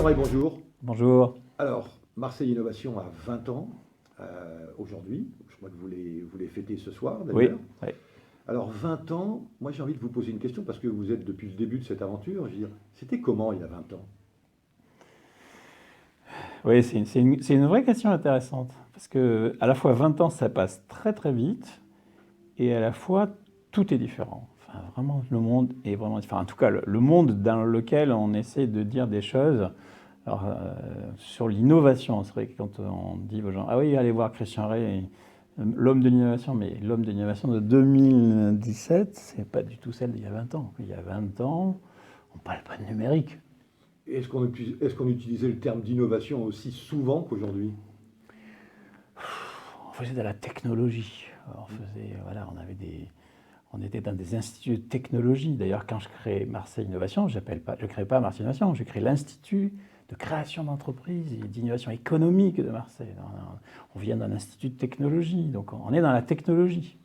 Ray, bonjour. Bonjour. Alors, Marseille Innovation a 20 ans aujourd'hui. Je crois que vous les fêtez ce soir Oui, d'ailleurs. oui. Alors, 20 ans, moi j'ai envie de vous poser une question parce que vous êtes depuis le début de cette aventure. Je veux dire, c'était comment il y a 20 ans? Oui, c'est une vraie question intéressante. Parce que à la fois 20 ans, ça passe très très vite, et à la fois tout est différent. Enfin, vraiment, le monde est vraiment différent. En tout cas, le monde dans lequel on essaie de dire des choses. Alors, sur l'innovation, c'est vrai que quand on dit aux gens, ah oui, allez voir Christian Rey, l'homme de l'innovation, mais l'homme de l'innovation de 2017, c'est pas du tout celle d'il y a 20 ans. Il y a 20 ans, on parle pas de numérique. Est-ce qu'on utilisait le terme d'innovation aussi souvent qu'aujourd'hui? On faisait de la technologie. Voilà, on était dans des instituts de technologie. D'ailleurs, quand je crée Marseille Innovation, je ne crée pas Marseille Innovation, je crée l'Institut de création d'entreprises et d'innovation économique de Marseille. On vient d'un institut de technologie, donc on est dans la technologie.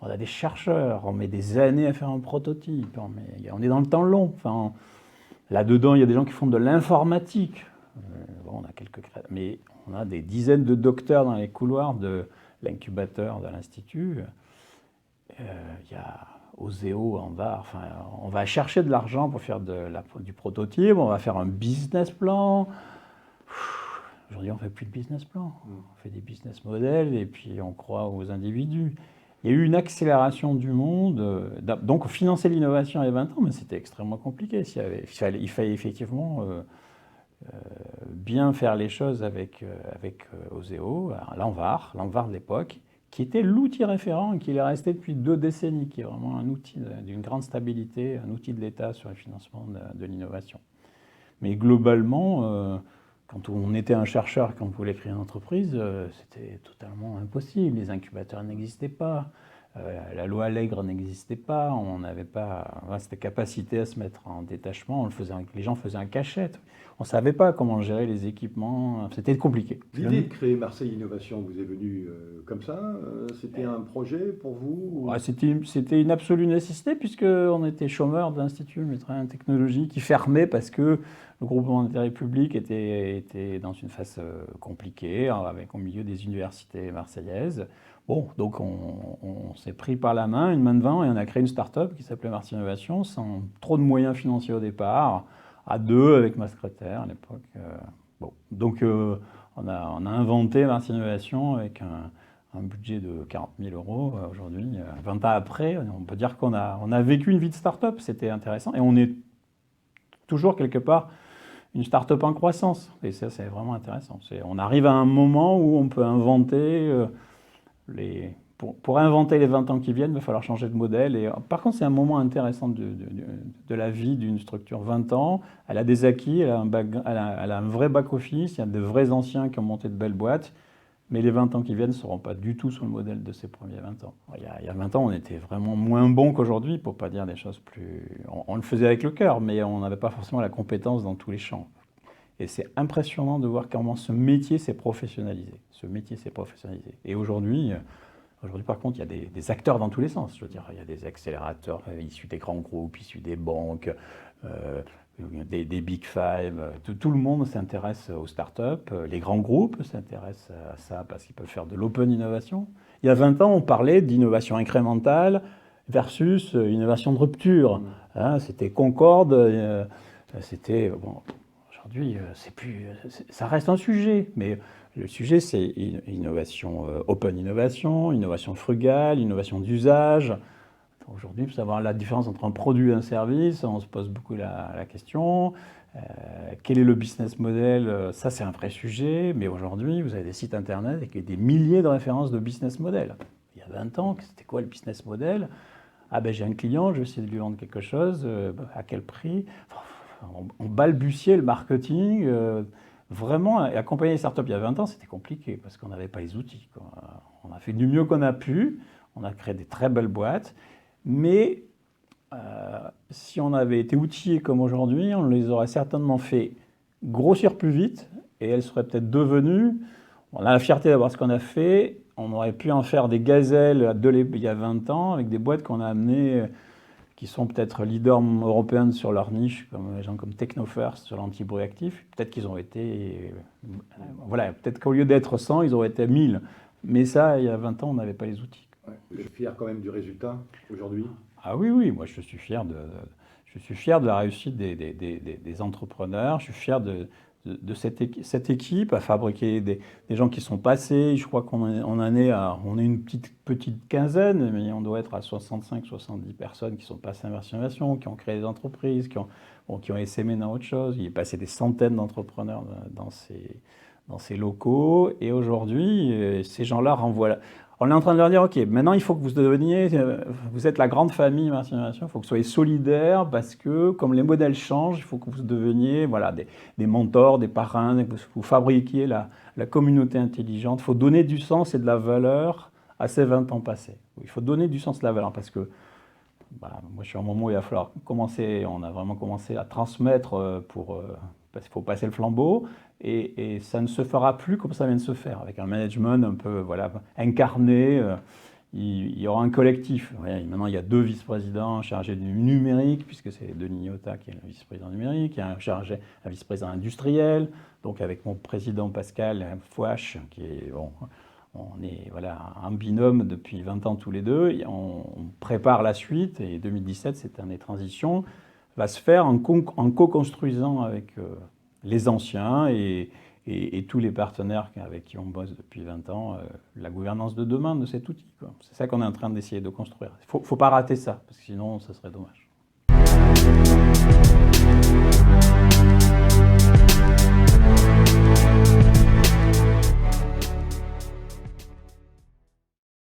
On a des chercheurs, on met des années à faire un prototype, on est dans le temps long. Enfin, là-dedans, il y a des gens qui font de l'informatique. Bon, on a mais on a des dizaines de docteurs dans les couloirs de l'incubateur de l'Institut. Il y a Oseo, enfin, on va chercher de l'argent pour faire du prototype, on va faire un business plan. Aujourd'hui, on ne fait plus de business plan, on fait des business models et puis on croit aux individus. Il y a eu une accélération du monde, donc financer l'innovation il y a 20 ans, mais c'était extrêmement compliqué. Il fallait effectivement bien faire les choses avec Oseo, Lanvar de l'époque, qui était l'outil référent et qui est resté depuis 2 décennies, qui est vraiment un outil d'une grande stabilité, un outil de l'État sur le financement de l'innovation. Mais globalement, quand on était un chercheur, quand on voulait créer une entreprise, c'était totalement impossible. Les incubateurs n'existaient pas. La loi Allègre n'existait pas, on n'avait pas cette capacité à se mettre en détachement, les gens faisaient un cachette. On ne savait pas comment gérer les équipements, c'était compliqué. L'idée de créer Marseille Innovation vous est venue comme ça? C'était un projet pour vous Ouais, c'était une absolue nécessité puisqu'on était chômeurs de l'Institut métropolitain de technologie qui fermait parce que le groupement d'intérêt public était dans une phase compliquée, avec au milieu des universités marseillaises. Bon, donc on s'est pris par la main, une main devant, et on a créé une start-up qui s'appelait Marseille Innovation, sans trop de moyens financiers au départ, à deux avec ma secrétaire à l'époque. Bon, donc on a inventé Marseille Innovation avec un budget de 40 000 euros aujourd'hui. 20 ans après, on peut dire qu'on a vécu une vie de start-up, c'était intéressant, et on est toujours quelque part une start-up en croissance, et ça c'est vraiment intéressant. On arrive à un moment où on peut inventer pour inventer les 20 ans qui viennent, il va falloir changer de modèle. Et, par contre, c'est un moment intéressant de la vie d'une structure. 20 ans, elle a des acquis, elle a un vrai back-office, il y a de vrais anciens qui ont monté de belles boîtes, mais les 20 ans qui viennent ne seront pas du tout sur le modèle de ces premiers 20 ans. Il y a 20 ans, on était vraiment moins bon qu'aujourd'hui, pour ne pas dire des choses plus... On le faisait avec le cœur, mais on n'avait pas forcément la compétence dans tous les champs. Et c'est impressionnant de voir comment ce métier s'est professionnalisé. Et aujourd'hui, par contre, il y a des acteurs dans tous les sens. Je veux dire, il y a des accélérateurs issus des grands groupes, issus des banques, des Big Five. Tout le monde s'intéresse aux startups. Les grands groupes s'intéressent à ça parce qu'ils peuvent faire de l'open innovation. Il y a 20 ans, on parlait d'innovation incrémentale versus innovation de rupture. Hein, c'était Concorde, c'était... Bon, aujourd'hui, ça reste un sujet, mais le sujet, c'est innovation, open innovation, innovation frugale, innovation d'usage. Aujourd'hui, pour savoir la différence entre un produit et un service, on se pose beaucoup la question. Quel est le business model? Ça, c'est un vrai sujet, mais aujourd'hui, vous avez des sites internet avec des milliers de références de business model. Il y a 20 ans, c'était quoi le business model? Ah ben j'ai un client, je vais essayer de lui vendre quelque chose, à quel prix? On balbutiait le marketing. Vraiment, accompagner les startups il y a 20 ans, c'était compliqué parce qu'on n'avait pas les outils, quoi. On a fait du mieux qu'on a pu, on a créé des très belles boîtes, mais si on avait été outillés comme aujourd'hui, on les aurait certainement fait grossir plus vite et elles seraient peut-être devenues... On a la fierté d'avoir ce qu'on a fait, on aurait pu en faire des gazelles il y a 20 ans avec des boîtes qu'on a amenées qui sont peut-être leaders européens sur leur niche, comme les gens comme TechnoFirst sur l'anti-bruit actif. Peut-être qu'ils ont été, voilà, peut-être qu'au lieu d'être 100, ils auraient été 1000. Mais ça, il y a 20 ans, on n'avait pas les outils. Ouais. Vous êtes fier quand même du résultat aujourd'hui? Ah oui, oui, moi je suis fier de la réussite des entrepreneurs, je suis fier de cette équipe à fabriquer des gens qui sont passés. Je crois on est une petite quinzaine, mais on doit être à 65-70 personnes qui sont passées à Immersion Innovation, qui ont créé des entreprises, qui ont essaimé dans autre chose. Il est passé des centaines d'entrepreneurs dans ces locaux. Et aujourd'hui, ces gens-là renvoient. On est en train de leur dire, OK, maintenant il faut que vous êtes la grande famille Immersion Innovation, il faut que vous soyez solidaires parce que comme les modèles changent, il faut que vous deveniez voilà, des mentors, des parrains, que vous fabriquiez la communauté intelligente. Il faut donner du sens et de la valeur à ces 20 ans passés. Il faut donner du sens et de la valeur parce que moi je suis à un moment où il va falloir commencer, on a vraiment commencé à transmettre parce qu'il faut passer le flambeau. Et ça ne se fera plus comme ça vient de se faire, avec un management un peu voilà, incarné. Il y aura un collectif. Maintenant, il y a 2 vice-présidents chargés du numérique, puisque c'est Denis Yotta qui est le vice-président numérique. Il y a un vice-président industriel, donc avec mon président Pascal Fouache, qui est, bon, on est voilà, un binôme depuis 20 ans tous les deux. On prépare la suite, et 2017, cette année de transition, va se faire en co-construisant avec les anciens et tous les partenaires avec qui on bosse depuis 20 ans, la gouvernance de demain de cet outil. C'est ça qu'on est en train d'essayer de construire. Il ne faut pas rater ça, parce que sinon, ça serait dommage.